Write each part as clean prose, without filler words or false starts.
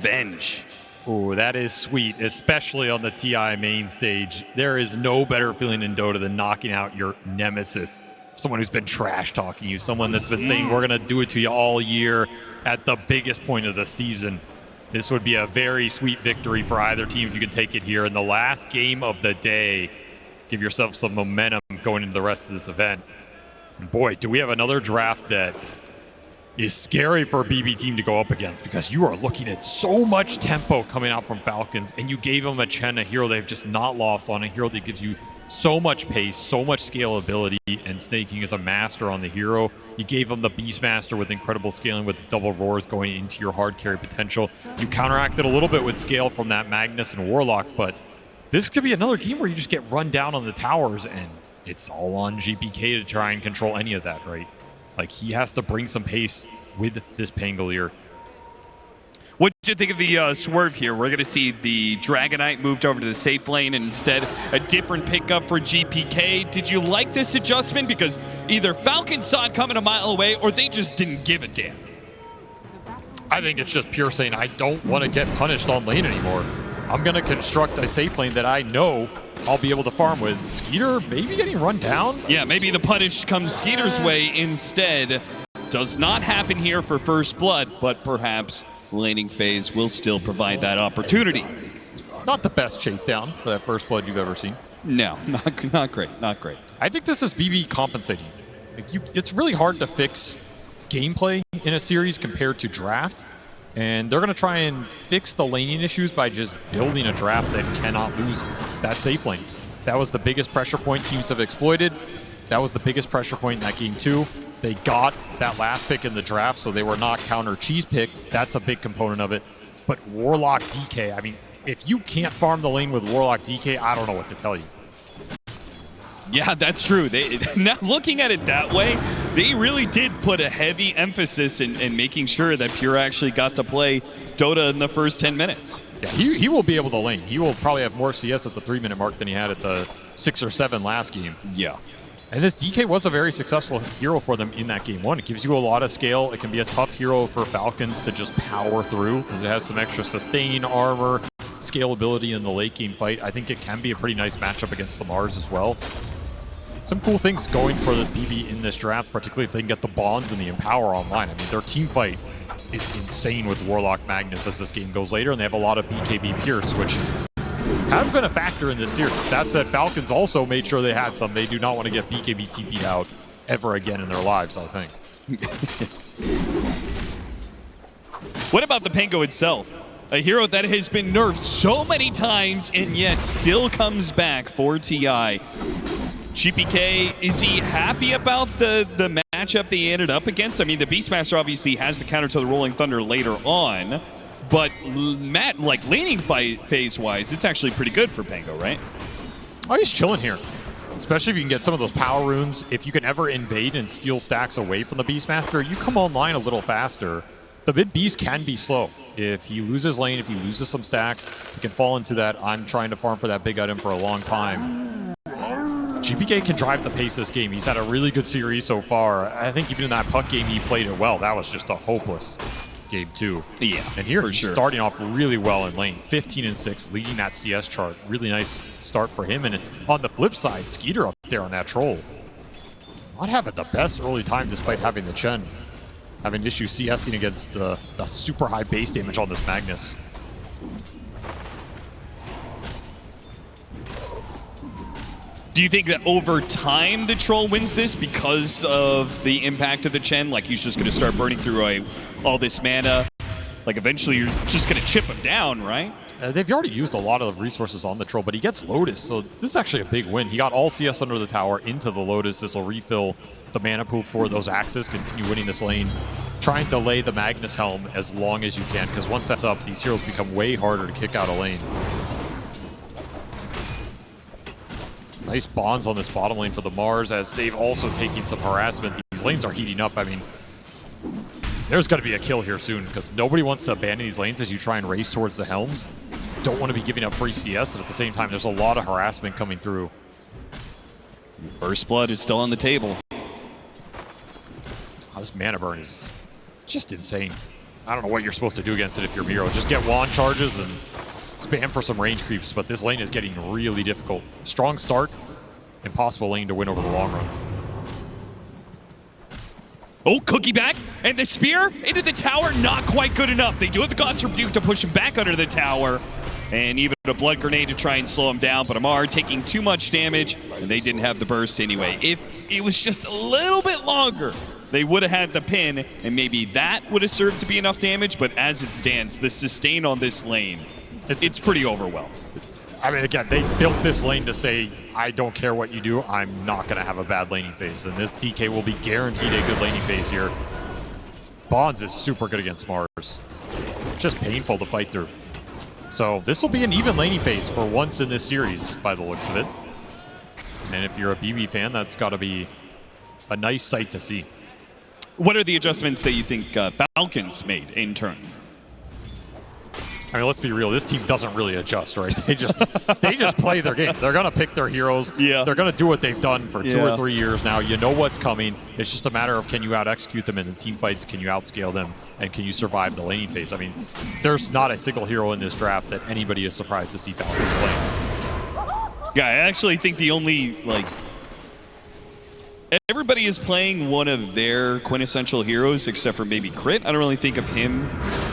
revenge. Ooh, that is sweet, especially on the TI main stage. There is no better feeling in Dota than knocking out your nemesis. Someone who's been trash talking you, someone that's been saying we're going to do it to you all year at the biggest point of the season. This would be a very sweet victory for either team if you can take it here in the last game of the day. Give yourself some momentum going into the rest of this event. And boy, do we have another draft that is scary for a BB team to go up against, because you are looking at so much tempo coming out from Falcons, and you gave them a Chen, a hero they've just not lost on, a hero that gives you so much pace, so much scalability, and Snaking is a master on the hero. You gave them the Beastmaster with incredible scaling with the double roars going into your hard carry potential. You counteracted a little bit with scale from that Magnus and Warlock, but this could be another game where you just get run down on the towers, and it's all on GPK to try and control any of that, right? Like, he has to bring some pace with this Pangolier. What did you think of the swerve here? We're going to see the Dragonite moved over to the safe lane, and instead a different pickup for GPK. Did you like this adjustment? Because either Falcons saw it coming a mile away, or they just didn't give a damn. I think it's just pure saying, I don't want to get punished on lane anymore. I'm going to construct a safe lane that I know I'll be able to farm with. Skeeter maybe getting run down? Yeah, maybe the punish comes Skeeter's way instead. Does not happen here for First Blood, but perhaps laning phase will still provide that opportunity. Not the best chase down for that First Blood you've ever seen. No, not great, not great. I think this is BB compensating. It's really hard to fix gameplay in a series compared to draft, and they're going to try and fix the laning issues by just building a draft that cannot lose that safe lane. That was the biggest pressure point teams have exploited. That was the biggest pressure point in that game too. They got that last pick in the draft, so they were not counter cheese picked. That's a big component of it. But Warlock DK, I mean, if you can't farm the lane with Warlock DK, I don't know what to tell you. Yeah, that's true. Now looking at it that way, they really did put a heavy emphasis in making sure that Pure actually got to play Dota in the first 10 minutes. Yeah, he will be able to lane. He will probably have more CS at the 3-minute mark than he had at the 6 or 7 last game. Yeah. And this DK was a very successful hero for them in that game one. It gives you a lot of scale. It can be a tough hero for Falcons to just power through because it has some extra sustain, armor, scalability in the late game fight. I think it can be a pretty nice matchup against the Mars as well. Some cool things going for the BB in this draft, particularly if they can get the bonds and the Empower online. I mean, their team fight is insane with Warlock Magnus as this game goes later, and they have a lot of BKB Pierce, which has been a factor in this series. That said, Falcons also made sure they had some. They do not want to get BKB TP'd out ever again in their lives, I think. What about the Pango itself? A hero that has been nerfed so many times and yet still comes back for TI. GPK, is he happy about the matchup that he ended up against? I mean, the Beastmaster obviously has the counter to the Rolling Thunder later on, but Matt, like laning phase-wise, it's actually pretty good for Pango, right? Oh, he's chilling here. Especially if you can get some of those power runes. If you can ever invade and steal stacks away from the Beastmaster, you come online a little faster. The mid-beast can be slow. If he loses lane, if he loses some stacks, he can fall into that I'm trying to farm for that big item for a long time. GPK can drive the pace this game. He's had a really good series so far. I think even in that puck game, he played it well. That was just a hopeless game too. Yeah, and here he's sure. Starting off really well in lane. 15-6, leading that CS chart. Really nice start for him. And on the flip side, Skeeter up there on that troll. Not having the best early time despite having the Chen. Having issues CSing against the super high base damage on this Magnus. Do you think that over time the Troll wins this because of the impact of the Chen? Like he's just going to start burning through all this mana? Like eventually you're just going to chip him down, right? They've already used a lot of the resources on the Troll, but he gets Lotus, so this is actually a big win. He got all CS under the tower into the Lotus. This will refill the mana pool for those axes, continue winning this lane. Try and delay the Magnus Helm as long as you can, because once that's up, these heroes become way harder to kick out a lane. Nice bonds on this bottom lane for the Mars, as Save also taking some harassment. These lanes are heating up. I mean, there's going to be a kill here soon, because nobody wants to abandon these lanes as you try and race towards the Helms. Don't want to be giving up free CS, and at the same time, there's a lot of harassment coming through. First Blood is still on the table. This mana burn is just insane. I don't know what you're supposed to do against it if you're Miro. Just get wand charges and spam for some range creeps, but this lane is getting really difficult. Strong start, impossible lane to win over the long run. Oh, Cookie back, and the spear into the tower, not quite good enough. They do have the God's Rebuke to push him back under the tower, and even a Blood Grenade to try and slow him down, but Amar taking too much damage, and they didn't have the burst anyway. If it was just a little bit longer, they would have had the pin, and maybe that would have served to be enough damage, but as it stands, the sustain on this lane, it's pretty overwhelmed. I mean, again, they built this lane to say, I don't care what you do, I'm not going to have a bad laning phase. And this DK will be guaranteed a good laning phase here. Bonds is super good against Mars. It's just painful to fight through. So this will be an even laning phase for once in this series, by the looks of it. And if you're a BB fan, that's got to be a nice sight to see. What are the adjustments that you think Falcons made in turn? I mean, let's be real. This team doesn't really adjust, right? They just play their game. They're gonna pick their heroes. Yeah. They're gonna do what they've done for 2 or 3 years now. You know what's coming. It's just a matter of can you out execute them in the team fights, can you outscale them, and can you survive the laning phase. I mean, there's not a single hero in this draft that anybody is surprised to see Falcons playing. Yeah, I actually think the only everybody is playing one of their quintessential heroes except for maybe Crit. I don't really think of him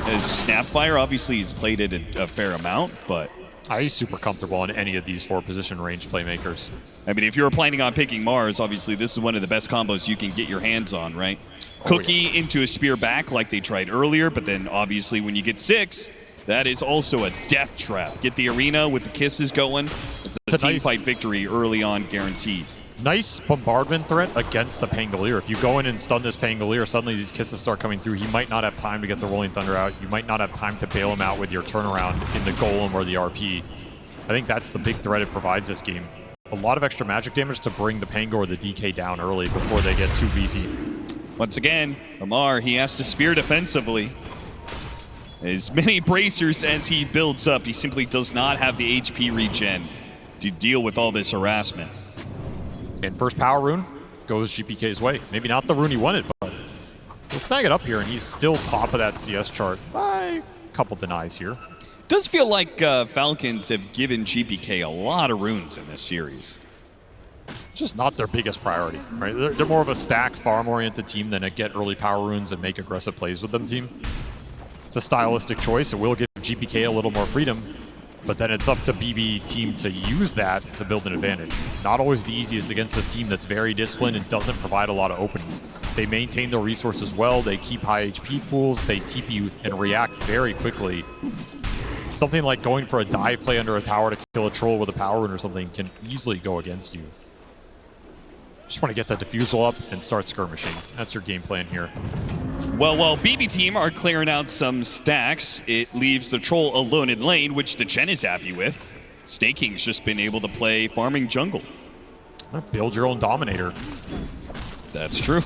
as Snapfire. Obviously, he's played it a fair amount, but He's super comfortable on any of these 4-position range playmakers. I mean, if you were planning on picking Mars, obviously this is one of the best combos you can get your hands on, right? Cookie into a spear back like they tried earlier, but then obviously when you get 6, that is also a death trap. Get the arena with the kisses going. It's a team fight victory early on, guaranteed. Nice bombardment threat against the Pangolier. If you go in and stun this Pangolier, suddenly these kisses start coming through. He might not have time to get the Rolling Thunder out. You might not have time to bail him out with your turnaround in the Golem or the RP. I think that's the big threat it provides this game. A lot of extra magic damage to bring the Pango or the DK down early before they get too beefy. Once again, Amar, he has to spear defensively. As many bracers as he builds up, he simply does not have the HP regen to deal with all this harassment. And first power rune goes GPK's way. Maybe not the rune he wanted, but he'll snag it up here, and he's still top of that CS chart by a couple denies here. Does feel like Falcons have given GPK a lot of runes in this series. It's just not their biggest priority, right? They're more of a stack, farm-oriented team than a get early power runes and make aggressive plays with them team. It's a stylistic choice. It will give GPK a little more freedom, but then it's up to BB team to use that to build an advantage. Not always the easiest against this team that's very disciplined and doesn't provide a lot of openings. They maintain their resources well, they keep high HP pools, they TP and react very quickly. Something like going for a dive play under a tower to kill a troll with a power rune or something can easily go against you. Just want to get the diffusal up and start skirmishing. That's your game plan here. Well, while BB team are clearing out some stacks, it leaves the troll alone in lane, which the Chen is happy with. Snaking's just been able to play farming jungle. Build your own Dominator. That's true.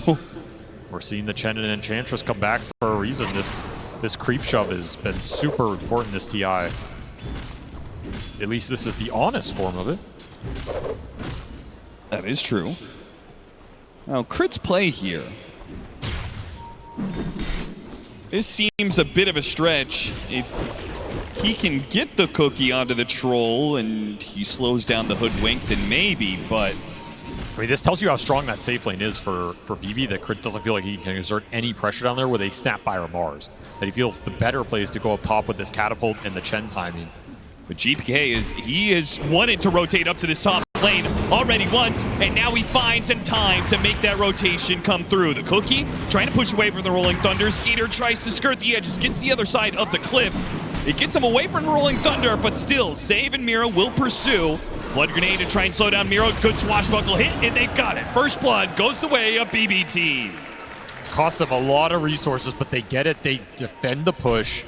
We're seeing the Chen and Enchantress come back for a reason. This creep shove has been super important this TI. At least this is the honest form of it. That is true. Now, Crit's play here. This seems a bit of a stretch. If he can get the cookie onto the troll and he slows down the hoodwink, then maybe, but... I mean, this tells you how strong that safe lane is for BB, that Crit doesn't feel like he can exert any pressure down there with a Snapfire Mars. That he feels the better play is to go up top with this catapult and the Chen timing. But GPK he has wanted to rotate up to this top lane already once, and now he finds some time to make that rotation come through. The cookie trying to push away from the Rolling Thunder. Skeeter tries to skirt the edges, gets the other side of the cliff. It gets him away from Rolling Thunder, but still, Save and Miro will pursue. Blood Grenade to try and slow down Miro. Good swashbuckle hit, and they got it. First blood goes the way of BB team. Costs them a lot of resources, but they get it. They defend the push.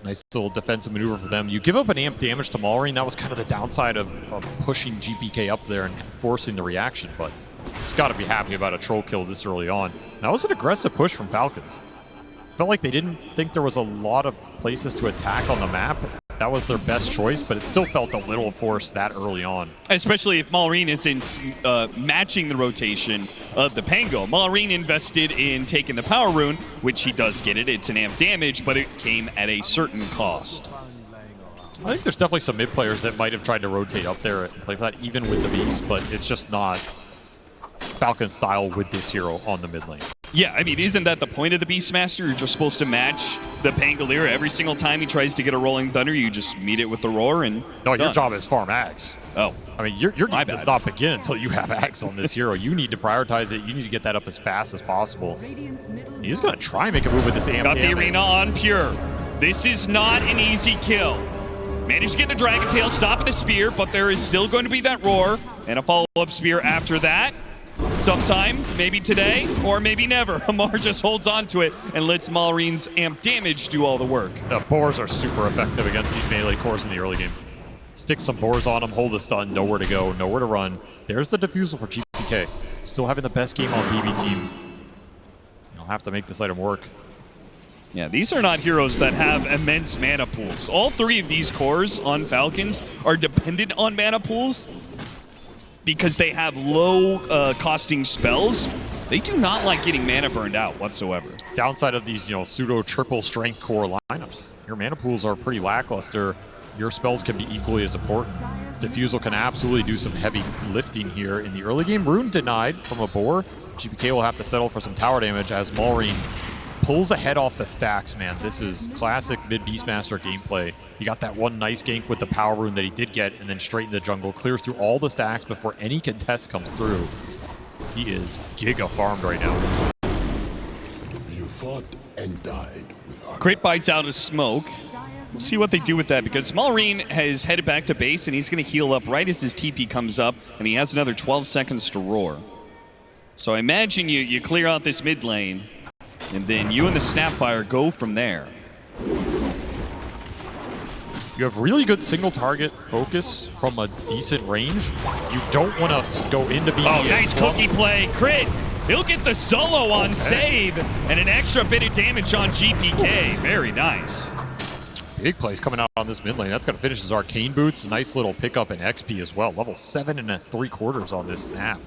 Nice little defensive maneuver for them. You give up an amp damage to Maureen. That was kind of the downside of pushing GPK up there and forcing the reaction, but you've got to be happy about a troll kill this early on. That was an aggressive push from Falcons. Felt like they didn't think there was a lot of places to attack on the map. that was their best choice, but it still felt a little forced that early on. Especially if Malrine isn't matching the rotation of the Pango. Malrine invested in taking the power rune, which he does get it. It's an amp damage, but it came at a certain cost. I think there's definitely some mid players that might have tried to rotate up there and play for that, even with the Beast, but it's just not Falcon style with this hero on the mid lane. Yeah, I mean, isn't that the point of the Beastmaster? You're just supposed to match the Pangolier every single time he tries to get a Rolling Thunder. You just meet it with the Roar and No, done. your job is farm Ags. Oh. I mean, your game does not begin until you have Ags on this hero. You need to prioritize it. You need to get that up as fast as possible. He's going to try and make a move with this amp. Got the arena on Pure. This is not an easy kill. Managed to get the Dragon Tail, stopping the Spear, but there is still going to be that Roar and a follow-up Spear after that. Sometime, maybe today, or maybe never. Amar just holds on to it and lets Malrine's amp damage do all the work. The boars are super effective against these melee cores in the early game. Stick some boars on them, hold a stun, nowhere to go, nowhere to run. There's the defusal for GPK. Still having the best game on BB team. You'll have to make this item work. Yeah, these are not heroes that have immense mana pools. All three of these cores on Falcons are dependent on mana pools because they have low costing spells. They do not like getting mana burned out whatsoever. Downside of these, pseudo triple strength core lineups, your mana pools are pretty lackluster. Your spells can be equally as important. This Diffusal can absolutely do some heavy lifting here in the early game. Rune denied from a boar. GPK will have to settle for some tower damage as Malrine pulls ahead off the stacks, man. This is classic mid-Beastmaster gameplay. You got that one nice gank with the power rune that he did get, and then straight in the jungle, clears through all the stacks before any contest comes through. He is giga farmed right now. You fought and died with our Crit bites out of smoke. We'll see what they do with that because Malrine has headed back to base and he's going to heal up right as his TP comes up, and he has another 12 seconds to roar. So I imagine you clear out this mid lane, and then you and the Snapfire go from there. You have really good single target focus from a decent range. You don't want to go into BB. Oh, nice cookie play. Crit. He'll get the solo on save and an extra bit of damage on GPK. Very nice. Big plays coming out on this mid lane. That's going to finish his arcane boots. Nice little pickup in XP as well. Level 7 3/4 on this snap.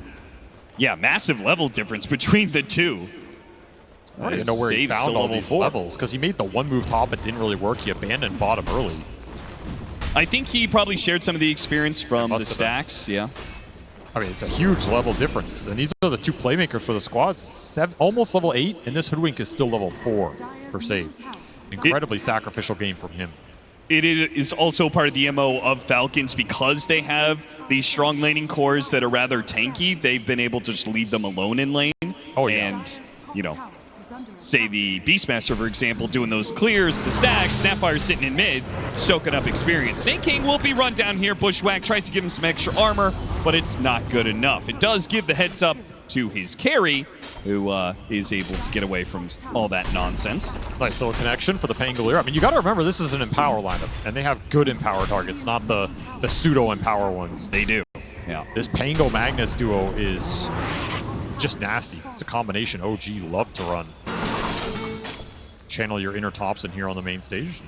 Yeah, massive level difference between the two. I don't even know where he found all these levels because he made the one move top. It didn't really work. He abandoned bottom early. I think he probably shared some of the experience from the stacks. Yeah. I mean, it's a huge level difference. And these are the two playmakers for the squad. Almost level 8, and this Hoodwink is still level 4 for save. Incredibly sacrificial game from him. It is also part of the MO of Falcons because they have these strong laning cores that are rather tanky. They've been able to just leave them alone in lane. Oh, yeah. And, say the Beastmaster, for example, doing those clears, the stacks, Snapfire sitting in mid, soaking up experience. Snake King will be run down here. Bushwhack tries to give him some extra armor, but it's not good enough. It does give the heads up to his carry, who is able to get away from all that nonsense. Nice little connection for the Pangolier. I mean, you got to remember this is an Empower lineup, and they have good Empower targets, not the pseudo-Empower ones. They do. Yeah. This Pango Magnus duo is just nasty. It's a combination OG love to run. Channel your inner tops in here on the main stage.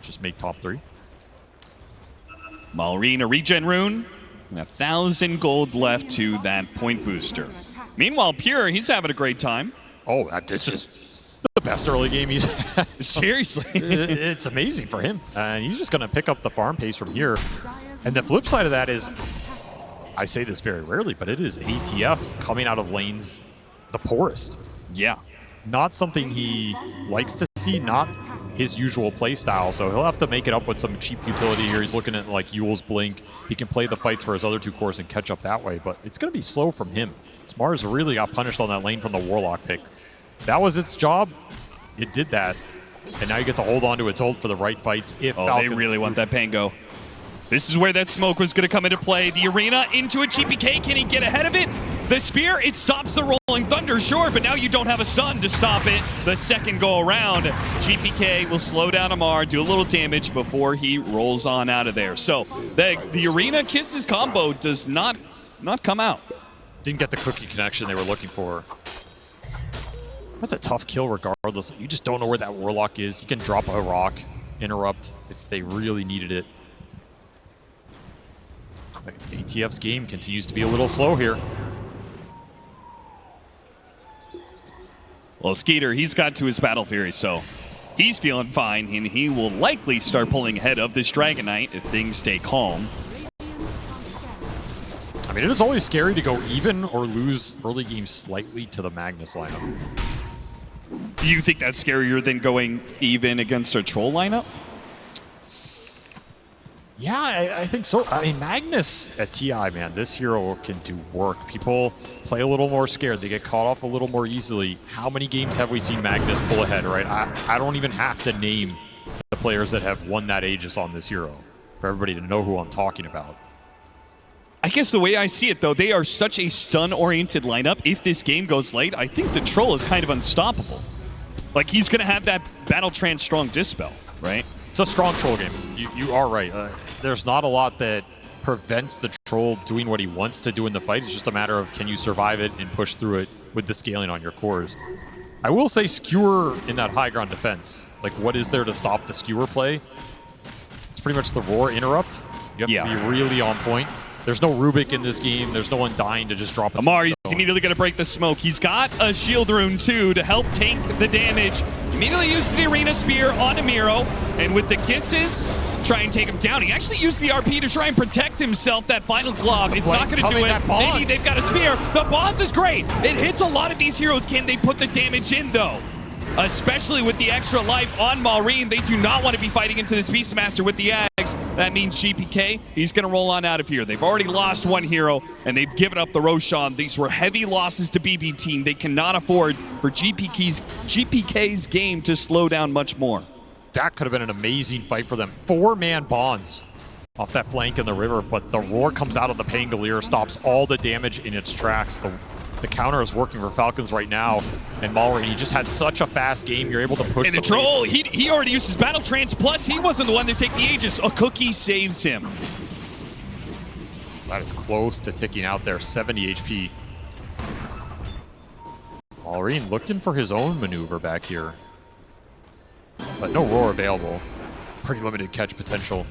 Just make top 3. Malrine, a regen rune, and 1,000 gold left to that point booster. Meanwhile, Pure, he's having a great time. Oh, this is the best early game he's had. Seriously. It's amazing for him. And he's just going to pick up the farm pace from here. And the flip side of that is, I say this very rarely, but it is ATF coming out of lanes the poorest. Yeah. Not something he likes to see, not his usual play style, so he'll have to make it up with some cheap utility here. He's looking at like Yule's Blink. He can play the fights for his other 2 cores and catch up that way, but it's going to be slow from him. Smars really got punished on that lane from the Warlock pick. That was its job. It did that, and now you get to hold on to its ult for the right fights. If they really want that Pango. This is where that smoke was going to come into play. The arena into a GPK. Can he get ahead of it? The spear, it stops the Rolling Thunder, sure, but now you don't have a stun to stop it the second go around. GPK will slow down Amar, do a little damage before he rolls on out of there. So the arena kisses combo does not come out. Didn't get the cookie connection they were looking for. That's a tough kill regardless. You just don't know where that Warlock is. You can drop a rock. interrupt if they really needed it. ATF's game continues to be a little slow here. Well, Skeeter, he's got to his Battle Fury, so he's feeling fine, and he will likely start pulling ahead of this Dragon Knight if things stay calm. I mean, it is always scary to go even or lose early game slightly to the Magnus lineup. Do you think that's scarier than going even against a Troll lineup? Yeah, I think so. I mean, Magnus at TI, man, this hero can do work. People play a little more scared. They get caught off a little more easily. How many games have we seen Magnus pull ahead, right? I don't even have to name the players that have won that Aegis on this hero for everybody to know who I'm talking about. I guess the way I see it, though, they are such a stun-oriented lineup. If this game goes late, I think the Troll is kind of unstoppable. Like, he's going to have that Battle Trance strong Dispel, right? It's a strong Troll game. You are right. There's not a lot that prevents the Troll doing what he wants to do in the fight. It's just a matter of can you survive it and push through it with the scaling on your cores. I will say Skewer in that high ground defense. Like, what is there to stop the Skewer play? It's pretty much the Roar interrupt. You have to be really on point. There's no Rubik in this game. There's no one dying to just drop it. Amar, he's immediately going to break the smoke. He's got a shield rune, too, to help tank the damage. Immediately uses the Arena Spear on Amiro, and with the kisses, try and take him down. He actually used the RP to try and protect himself, that final glob. It's not going to do it. Maybe they've got a spear. The bonds is great. It hits a lot of these heroes. Can they put the damage in, though? Especially with the extra life on Maureen. They do not want to be fighting into this Beastmaster with the eggs. That means GPK, he's going to roll on out of here. They've already lost one hero, and they've given up the Roshan. These were heavy losses to BB Team. They cannot afford for GPK's game to slow down much more. That could have been an amazing fight for them. 4-man bonds off that flank in the river, but the Roar comes out of the Pangolier, stops all the damage in its tracks. The counter is working for Falcons right now, and Maureen, he just had such a fast game. You're able to push and the Troll, he already used his Battle Trance, plus he wasn't the one to take the Aegis. A cookie saves him. That is close to ticking out there, 70 HP. Maureen looking for his own maneuver back here, but no Roar available. Pretty limited catch potential.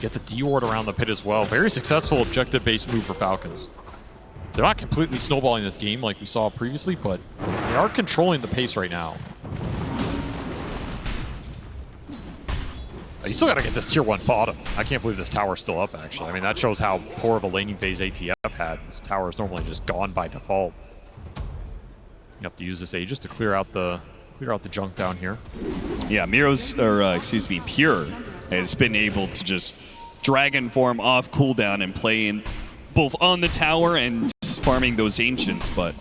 Get the D-ward around the pit as well. Very successful objective-based move for Falcons. They're not completely snowballing this game like we saw previously, but they are controlling the pace right now. You still got to get this tier 1 bottom. I can't believe this tower's still up, actually. I mean, that shows how poor of a laning phase ATF had. This tower is normally just gone by default. You have to use this Aegis to clear out the junk down here. Yeah, Pure has been able to just Dragon form off cooldown and play in both on the tower and farming those Ancients, but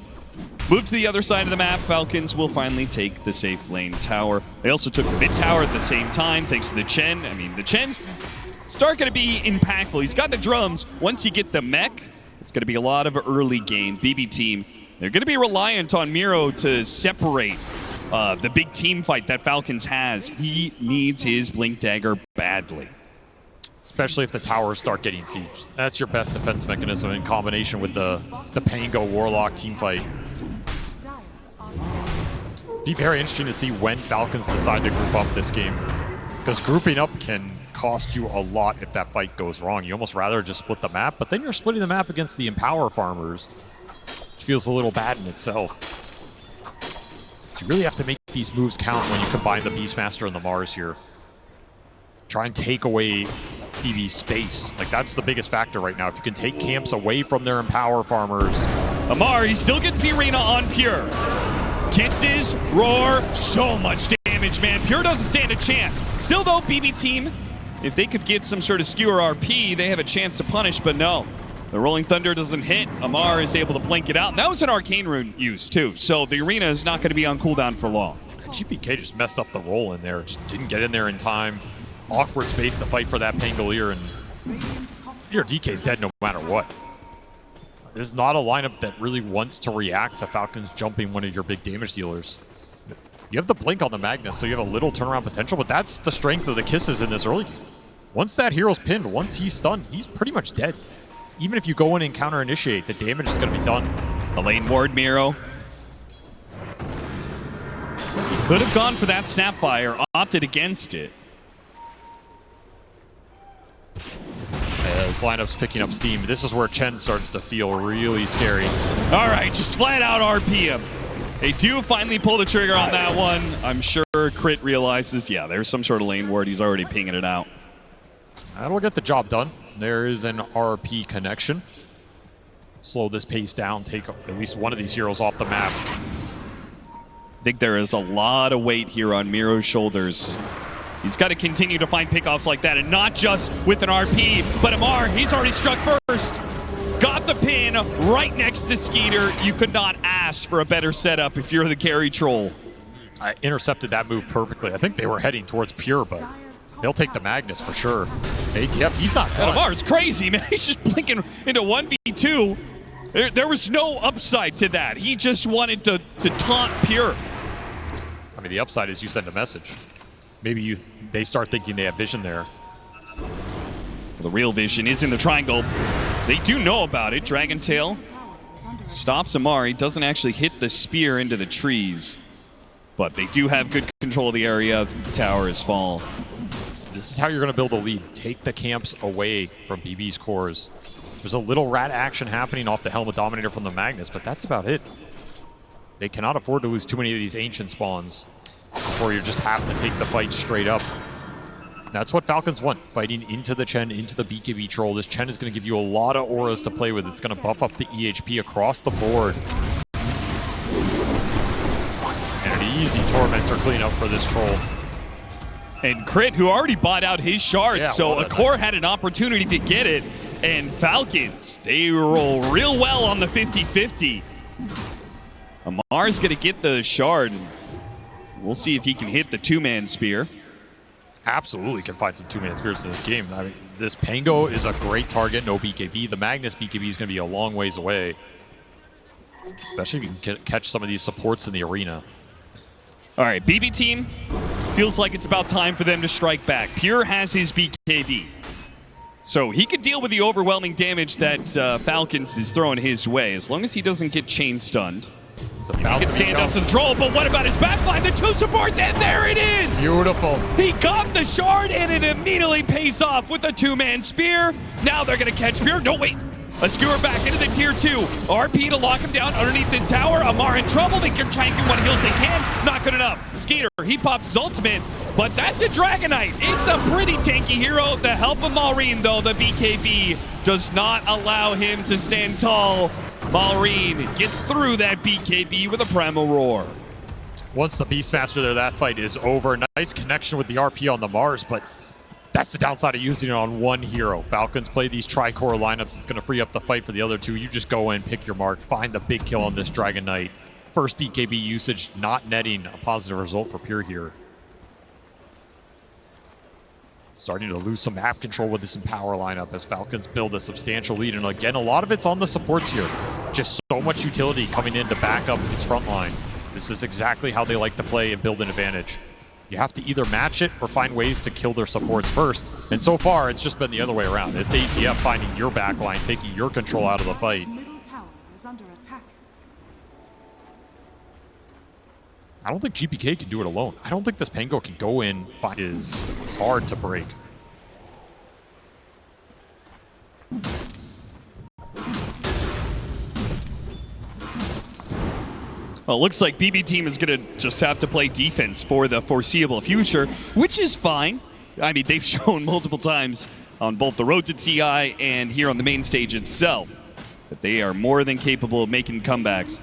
move to the other side of the map. Falcons will finally take the safe lane tower. They also took the mid tower at the same time, thanks to the Chen. I mean, the Chen's start going to be impactful. He's got the drums. Once you get the mech, it's going to be a lot of early game. BB Team, they're going to be reliant on Miro to separate the big team fight that Falcons has. He needs his Blink Dagger badly. Especially if the towers start getting sieged. That's your best defense mechanism in combination with the Pango Warlock team fight. Be very interesting to see when Falcons decide to group up this game, because grouping up can cost you a lot if that fight goes wrong. You almost rather just split the map, but then you're splitting the map against the Empower farmers, which feels a little bad in itself. You really have to make these moves count when you combine the Beastmaster and the Mars here. Try and take away PB's space. Like, that's the biggest factor right now. If you can take camps away from their Empower farmers. Amar, he still gets the arena on Pure. Kisses, Roar, so much damage, man. Pure doesn't stand a chance. Still, though, BB Team, if they could get some sort of skewer RP, they have a chance to punish, but no. The Rolling Thunder doesn't hit. Amar is able to blink it out. And that was an Arcane Rune use, too. So the arena is not going to be on cooldown for long. GPK just messed up the roll in there. Just didn't get in there in time. Awkward space to fight for that Pangolier, and your DK's dead no matter what. This is not a lineup that really wants to react to Falcons jumping one of your big damage dealers. You have the blink on the Magnus, so you have a little turnaround potential, but that's the strength of the kisses in this early game. Once that hero's pinned, once he's stunned, he's pretty much dead. Even if you go in and counter initiate, the damage is going to be done. A lane ward, Miro. He could have gone for that Snapfire, opted against it. this lineup's picking up steam. This is where Chen starts to feel really scary. All right, just flat out RP him. They do finally pull the trigger on that one. I'm sure Crit realizes, yeah, there's some sort of lane ward. He's already pinging it out. That'll get the job done. There is an RP connection. Slow this pace down, take at least one of these heroes off the map. I think there is a lot of weight here on Miro's shoulders. He's got to continue to find pickoffs like that, and not just with an RP, but Amar, he's already struck first. Got the pin right next to Skeeter. You could not ask for a better setup if you're the carry troll. I intercepted that move perfectly. I think they were heading towards Pure, but they'll take the Magnus for sure. ATF, he's not done. Amar's crazy, man. He's just blinking into 1v2. There was no upside to that. He just wanted to taunt Pure. I mean, the upside is you send a message. Maybe they start thinking they have vision there. The real vision is in the triangle. They do know about it. Dragon Tail stops Amar. He doesn't actually hit the spear into the trees, but they do have good control of the area. The tower is fall. This is how you're going to build a lead. Take the camps away from BB's cores. There's a little rat action happening off the Helmet Dominator from the Magnus, but that's about it. They cannot afford to lose too many of these ancient spawns before you just have to take the fight straight up. That's what Falcons want, fighting into the Chen, into the BKB troll. This Chen is going to give you a lot of auras to play with. It's going to buff up the EHP across the board. And an easy Tormentor cleanup for this troll. And Crit, who already bought out his shard, Yeah, so well, Akor had an opportunity to get it. And Falcons, they roll real well on the 50-50. Amar's going to get the shard. We'll see if he can hit the two-man spear. Absolutely can find some two-man spears in this game. I mean, this Pango is a great target, no BKB. The Magnus BKB is going to be a long ways away, especially if you can catch some of these supports in the arena. All right, BB team, feels like it's about time for them to strike back. Pure has his BKB, so he could deal with the overwhelming damage that Falcons is throwing his way, as long as he doesn't get chain stunned. He can stand up to the troll, but what about his backline? The two supports, and there it is! Beautiful. He got the shard, and it immediately pays off with a two-man spear. Now they're going to catch Pure. No, wait. A skewer back into the tier 2. RP to lock him down underneath this tower. Amar in trouble. They can try and get what heals they can. Not good enough. Skeeter, he pops his ultimate, but that's a Dragonite. It's a pretty tanky hero. The help of Malrine, though, the BKB does not allow him to stand tall. Malrine gets through that BKB with a Primal Roar. Once the Beastmaster there, that fight is over. Nice connection with the RP on the Mars, but that's the downside of using it on one hero. Falcons play these tri-core lineups. It's going to free up the fight for the other two. You just go in, pick your mark, find the big kill on this Dragon Knight. First BKB usage, not netting a positive result for Pure here. Starting to lose some map control with this Empower lineup as Falcons build a substantial lead. And again, a lot of it's on the supports here. Just so much utility coming in to back up this front line. This is exactly how they like to play and build an advantage. You have to either match it or find ways to kill their supports first. And so far, it's just been the other way around. It's ATF finding your backline, taking your control out of the fight. I don't think GPK can do it alone. I don't think this Pango can go in. Is hard to break. Well, it looks like BB team is going to just have to play defense for the foreseeable future, which is fine. I mean, they've shown multiple times on both the road to TI and here on the main stage itself that they are more than capable of making comebacks.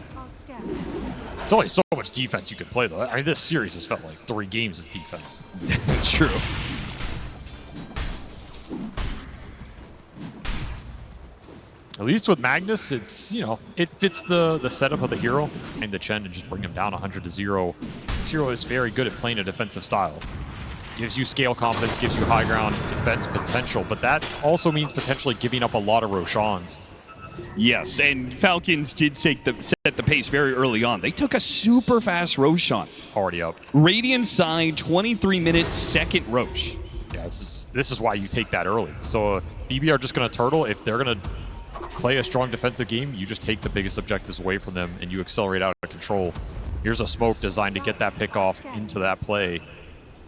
There's only so much defense you can play, though. I mean, this series has felt like 3 games of defense. That's true. At least with Magnus, it's, you know, it fits the setup of the hero and the Chen to just bring him down 100-0. This hero is very good at playing a defensive style. Gives you scale confidence, gives you high ground defense potential, but that also means potentially giving up a lot of Roshans. Yes, and Falcons did set the pace very early on. They took a super fast Roshan. Already up. Radiant side, 23 minutes, second Rosh. Yeah, this is why you take that early. So if BB are just going to turtle, if they're going to play a strong defensive game, you just take the biggest objectives away from them and you accelerate out of control. Here's a smoke designed to get that pick off into that play.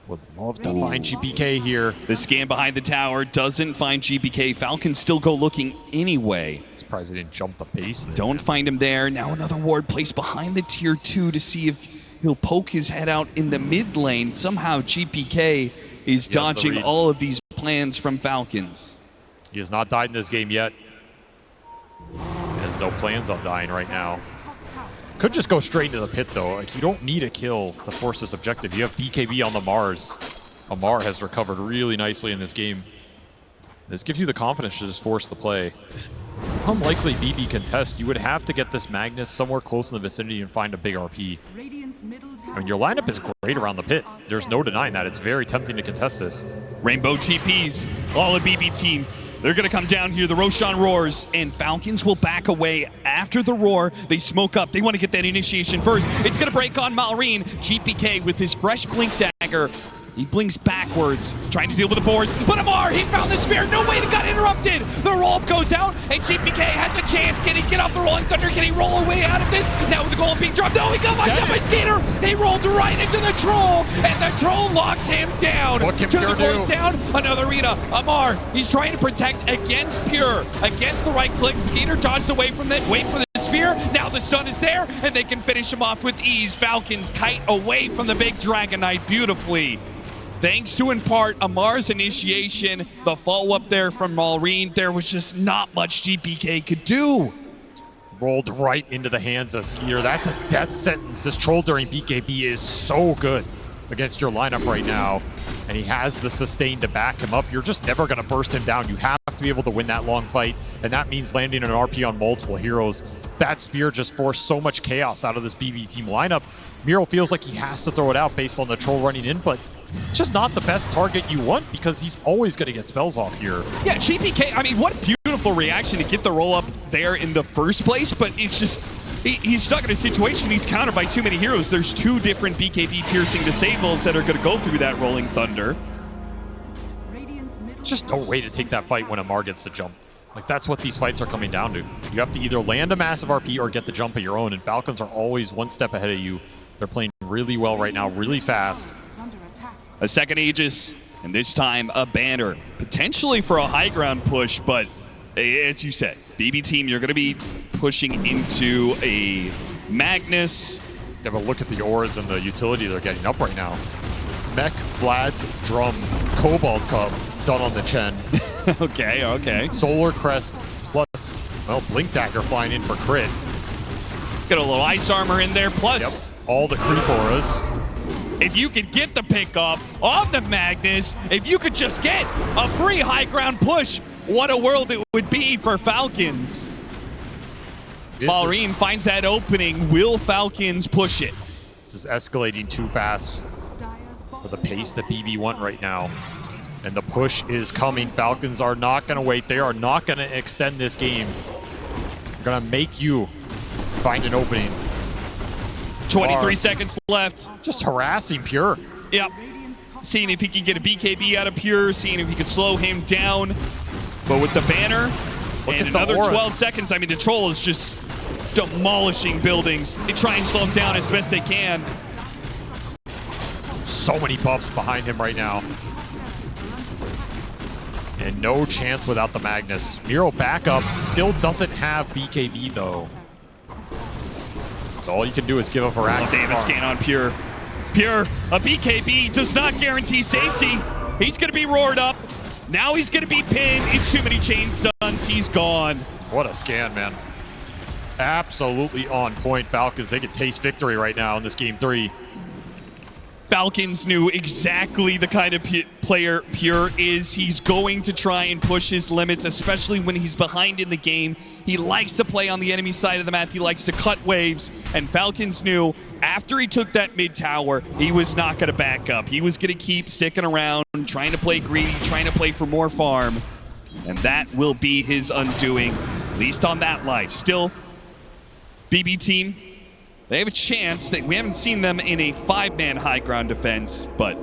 Would love to find GPK here. The scan behind the tower doesn't find GPK. Falcons still go looking anyway. Surprised they didn't jump the pace there. Don't find him there. Now another ward placed behind the tier 2 to see if he'll poke his head out in the mid lane. Somehow GPK is dodging all of these plans from Falcons. He has not died in this game yet. He has no plans on dying right now. Could just go straight into the pit though. Like, you don't need a kill to force this objective. You have BKB on the Mars. Amar has recovered really nicely in this game. This gives you the confidence to just force the play. It's unlikely BB contest. You would have to get this Magnus somewhere close in the vicinity and find a big RP. I mean, your lineup is great around the pit. There's no denying that. It's very tempting to contest this. Rainbow TPs, all a BB team. They're going to come down here. The Roshan roars, and Falcons will back away after the roar. They smoke up. They want to get that initiation first. It's going to break on Malrine. GPK with his fresh blink dagger. He blinks backwards, trying to deal with the boars. But Amar, he found the spear. No way, it got interrupted. The roll-up goes out, and GPK has a chance. Can he get off the Rolling Thunder? Can he roll away out of this? Now with the golem being dropped. No, he got knocked down by Skater. He rolled right into the troll, and the troll locks him down. What can Pure do? Down. Another arena. Amar, he's trying to protect against Pure. Against the right click. Skater dodged away from it. Wait for the spear. Now the stun is there, and they can finish him off with ease. Falcons kite away from the big Dragon Knight beautifully. Thanks to, in part, Amar's initiation, the follow-up there from Malrine, there was just not much GPK could do. Rolled right into the hands of Skeeter. That's a death sentence. This troll during BKB is so good against your lineup right now. And he has the sustain to back him up. You're just never going to burst him down. You have to be able to win that long fight. And that means landing an RP on multiple heroes. That spear just forced so much chaos out of this BB team lineup. Miro feels like he has to throw it out based on the troll running in, but it's just not the best target you want because he's always going to get spells off here. Yeah, GPK, I mean, what a beautiful reaction to get the roll-up there in the first place, but it's just, he's stuck in a situation. He's countered by too many heroes. There's two different BKB piercing disables that are going to go through that Rolling Thunder. There's just no way to take that fight when Amar gets the jump. Like, that's what these fights are coming down to. You have to either land a massive RP or get the jump of your own, and Falcons are always one step ahead of you. They're playing really well right now, really fast. A second Aegis, and this time a banner. Potentially for a high ground push, but as you said, BB team, you're going to be pushing into a Magnus. Yeah, but look at the ores and the utility they're getting up right now. Mech, Vlad's Drum, Cobalt Cup, done on the Chen. Okay. Solar Crest plus, well, Blink Dagger flying in for crit. Got a little ice armor in there, plus all the creep auras. If you could get the pick up on the Magnus, if you could just get a free high ground push, what a world it would be for Falcons. Malrine finds that opening. Will Falcons push it? This is escalating too fast for the pace that BB want right now. And the push is coming. Falcons are not going to wait. They are not going to extend this game. They're going to make you find an opening. 23 seconds left. Just harassing Pure. Yep. Seeing if he can get a BKB out of Pure, seeing if he could slow him down. But with the banner and another 12 seconds, I mean, the troll is just demolishing buildings. They try and slow him down as best they can. So many buffs behind him right now. And no chance without the Magnus. Miro backup still doesn't have BKB though. So all you can do is give up a rack. Davis scan on Pure. Pure, a BKB does not guarantee safety. He's going to be roared up. Now he's going to be pinned. It's too many chain stuns. He's gone. What a scan, man. Absolutely on point. Falcons, they can taste victory right now in this game 3. Falcons knew exactly the kind of player Pure is. He's going to try and push his limits, especially when he's behind in the game. He likes to play on the enemy side of the map. He likes to cut waves. And Falcons knew after he took that mid tower, he was not going to back up. He was going to keep sticking around, trying to play greedy, trying to play for more farm. And that will be his undoing, at least on that life. Still, BB team, they have a chance. That we haven't seen them in a 5-man high ground defense, but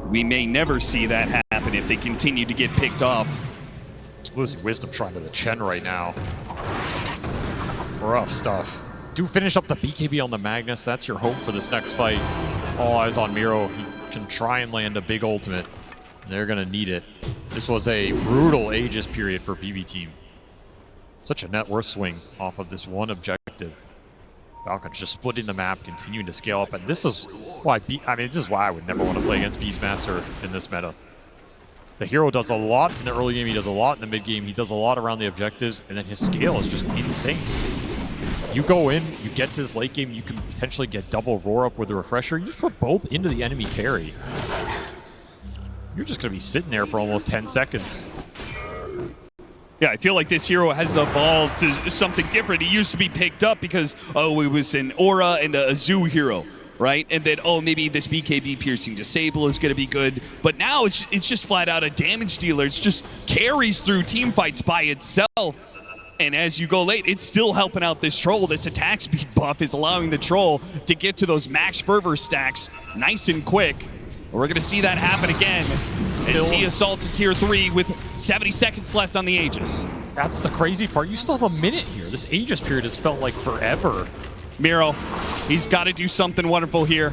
we may never see that happen if they continue to get picked off. Losing Wisdom Shrine to the Chen right now. Rough stuff. Do finish up the BKB on the Magnus. That's your hope for this next fight. All eyes on Miro. He can try and land a big ultimate. They're going to need it. This was a brutal Aegis period for BB Team. Such a net worth swing off of this one objective. Falcons just splitting the map, continuing to scale up, and this is why this is why I would never want to play against Beastmaster in this meta. The hero does a lot in the early game, he does a lot in the mid game, he does a lot around the objectives, and then his scale is just insane. You go in, you get to this late game, you can potentially get double roar up with a refresher, you just put both into the enemy carry. You're just going to be sitting there for almost 10 seconds. Yeah, I feel like this hero has evolved to something different. He used to be picked up because, oh, it was an Aura and a Zoo hero, right? And then, oh, maybe this BKB piercing disable is going to be good. But now it's just flat out a damage dealer. It's just carries through team fights by itself. And as you go late, it's still helping out this troll. This attack speed buff is allowing the troll to get to those max fervor stacks nice and quick. We're going to see that happen again. And see Assault to tier 3 with 70 seconds left on the Aegis. That's the crazy part. You still have a minute here. This Aegis period has felt like forever. Miro, he's got to do something wonderful here.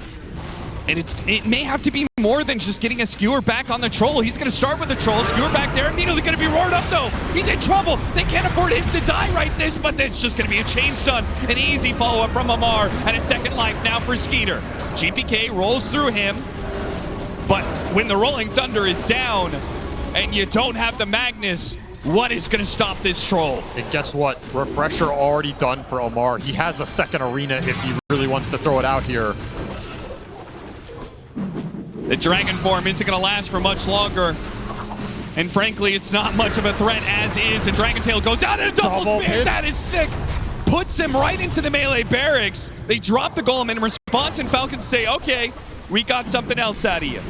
And it may have to be more than just getting a skewer back on the troll. He's going to start with the troll. Skewer back there. Immediately going to be roared up, though. He's in trouble. They can't afford him to die right this, but it's just going to be a chain stun. An easy follow-up from Amar. And a second life now for Skeeter. GPK rolls through him. But when the Rolling Thunder is down and you don't have the Magnus, what is going to stop this troll? And guess what? Refresher already done for Amar. He has a second arena if he really wants to throw it out here. The Dragon form isn't going to last for much longer. And frankly, it's not much of a threat as is. And Dragon Tail goes out and a double spear. Hit. That is sick. Puts him right into the melee barracks. They drop the golem in response, and Falcons say, okay, we got something else out of you.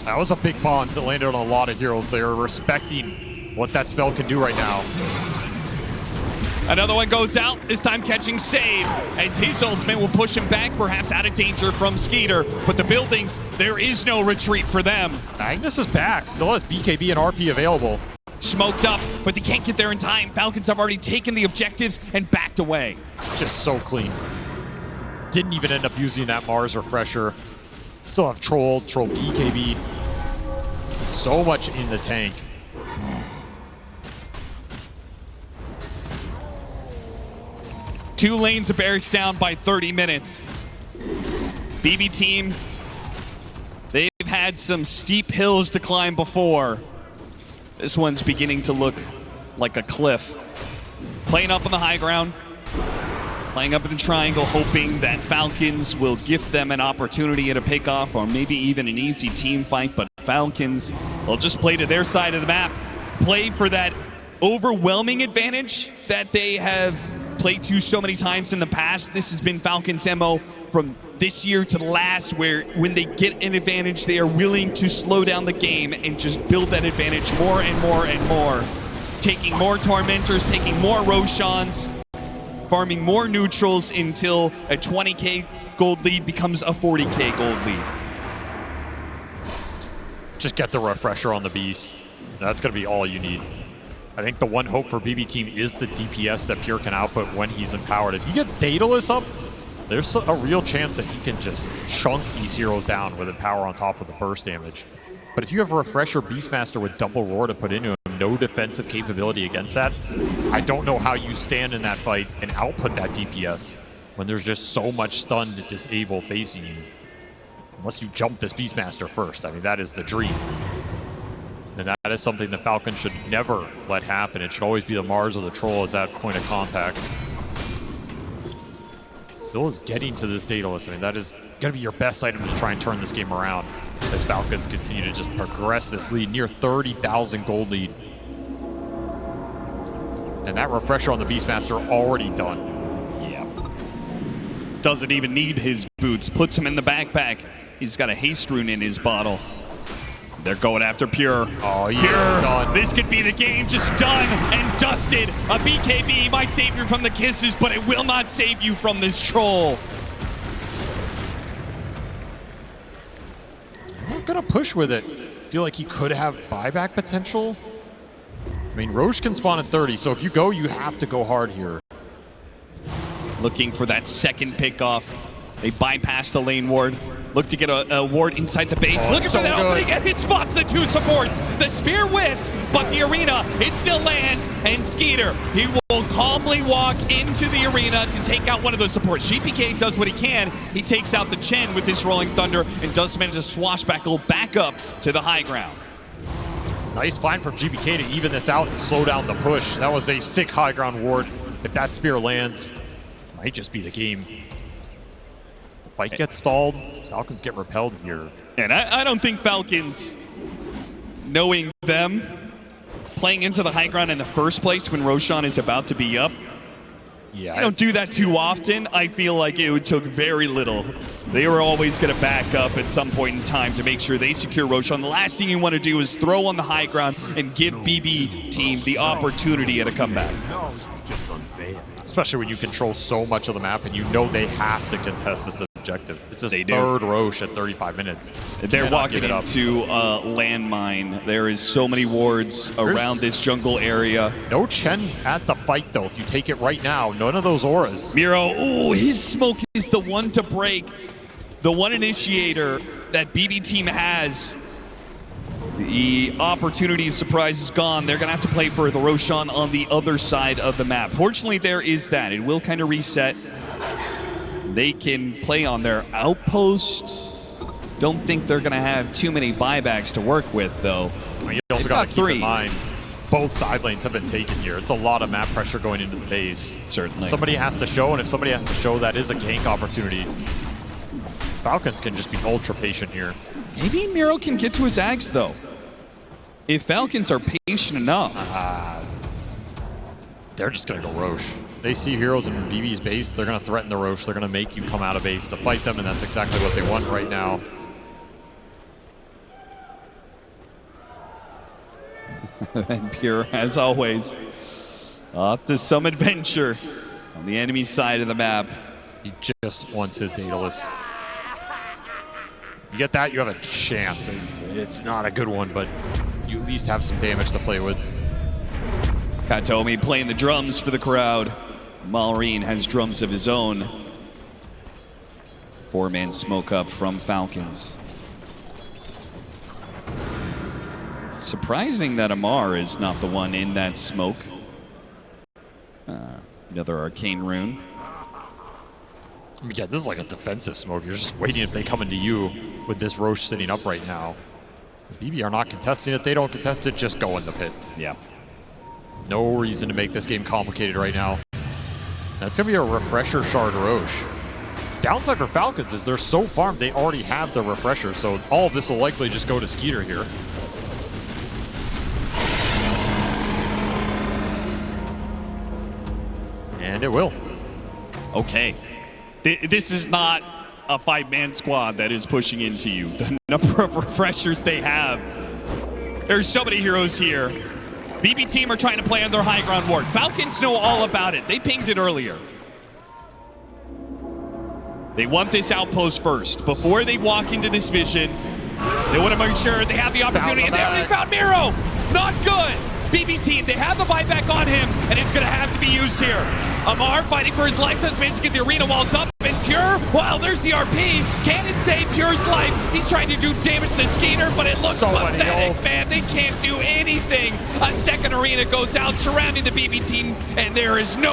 That was a big bonds that landed on a lot of heroes. They are respecting what that spell can do right now. Another one goes out, this time catching Save, as his ultimate will push him back, perhaps out of danger from Skeeter. But the buildings, there is no retreat for them. Magnus is back, still has BKB and RP available. Smoked up, but they can't get there in time. Falcons have already taken the objectives and backed away. Just so clean. Didn't even end up using that Mars refresher. Still have Troll BKB. So much in the tank. Two lanes of barracks down by 30 minutes. BB Team, they've had some steep hills to climb before. This one's beginning to look like a cliff. Playing up on the high ground. Playing up in the triangle, hoping that Falcons will gift them an opportunity at a pickoff or maybe even an easy team fight. But Falcons will just play to their side of the map. Play for that overwhelming advantage that they have played to so many times in the past. This has been Falcons' MO from this year to last, where when they get an advantage, they are willing to slow down the game and just build that advantage more and more and more. Taking more Tormentors, taking more Roshans, farming more neutrals until a 20k gold lead becomes a 40k gold lead. Just get the refresher on the beast. That's going to be all you need. I think the one hope for BB Team is the DPS that Pure can output when he's empowered. If he gets Daedalus up, there's a real chance that he can just chunk these heroes down with Empower on top of the burst damage. But if you have a refresher Beastmaster with double roar to put into him, no defensive capability against that, I don't know how you stand in that fight and output that DPS when there's just so much stun to disable facing you. Unless you jump this Beastmaster first. I mean, that is the dream. And that is something the Falcons should never let happen. It should always be the Mars or the Troll as that point of contact. Still is getting to this Daedalus. I mean, that is going to be your best item to try and turn this game around as Falcons continue to just progress this lead, near 30,000 gold lead. And that refresher on the Beastmaster already done. Yeah. Doesn't even need his boots. Puts him in the backpack. He's got a haste rune in his bottle. They're going after Pure. Oh, yeah. Pure. Done. This could be the game, just done and dusted. A BKB might save you from the kisses, but it will not save you from this troll. I'm gonna push with it. Feel like he could have buyback potential. I mean, Roche can spawn at 30, so if you go, you have to go hard here. Looking for that second pickoff. They bypass the lane ward. Look to get a ward inside the base. Looking so for that good. opening, and it spots the two supports. The spear whiffs, but the arena, it still lands. And Skeeter, he will calmly walk into the arena to take out one of those supports. GPK does what he can. He takes out the Chen with his Rolling Thunder and does manage to swashbuckle back up to the high ground. Nice find from GBK to even this out and slow down the push. That was a sick high ground ward. If that spear lands, might just be the game. The fight gets stalled. Falcons get repelled here. And I don't think Falcons, knowing them, playing into the high ground in the first place when Roshan is about to be up, Yeah, I don't do that too often. I feel like it took very little. They were always going to back up at some point in time to make sure they secure Roshan. The last thing you want to do is throw on the high ground and give BB team the opportunity at a comeback. especially when you control so much of the map and you know they have to contest this objective. It's his third Roche at 35 minutes. They're walking into a landmine. There is so many wards around this jungle area. No Chen at the fight, though. If you take it right now, none of those auras. Miro, ooh, his smoke is the one to break. The one initiator that BB team has. The opportunity of surprise is gone. They're going to have to play for the Roshan on the other side of the map. Fortunately, there is that. It will kind of reset. They can play on their outpost. Don't think they're going to have too many buybacks to work with, though. You also got to keep in mind, both side lanes have been taken here. It's a lot of map pressure going into the base. Certainly. Somebody has to show, and if somebody has to show, that is a gank opportunity. Falcons can just be ultra patient here. Maybe Miro can get to his Ags, though. If Falcons are patient enough. They're just going to go Roche. They see heroes in BB's base, they're going to threaten the Roche. They're going to make you come out of base to fight them, and that's exactly what they want right now. And Pure, as always, off to some adventure on the enemy side of the map. He just wants his Daedalus. You get that, you have a chance. It's not a good one, but you at least have some damage to play with. Katomi playing the drums for the crowd. Malrine has drums of his own. Four-man smoke up from Falcons. Surprising that Amar is not the one in that smoke. Another arcane rune. I mean, yeah, this is like a defensive smoke. You're just waiting if they come into you with this Roche sitting up right now. The BB are not contesting it. They don't contest it, just go in the pit. Yeah. No reason to make this game complicated right now. That's going to be a refresher shard Roche. Downside for Falcons is they're so farmed, they already have the refresher, so all of this will likely just go to Skeeter here. And it will. Okay. This is not a five-man squad that is pushing into you. The number of refreshers they have. There's so many heroes here. BB team are trying to play on their high ground ward. Falcons know all about it. They pinged it earlier. They want this outpost first. Before they walk into this vision, they want to make sure they have the opportunity. And there they found Miro. Not good. BB team, they have the buyback on him, and it's going to have to be used here. Amar fighting for his life, does manage to get the arena walls up, and Pure, well, there's the RP. Can it save Pure's life? He's trying to do damage to Skeeter, but it looks pathetic, man. They can't do anything. A second arena goes out surrounding the BB team, and there is no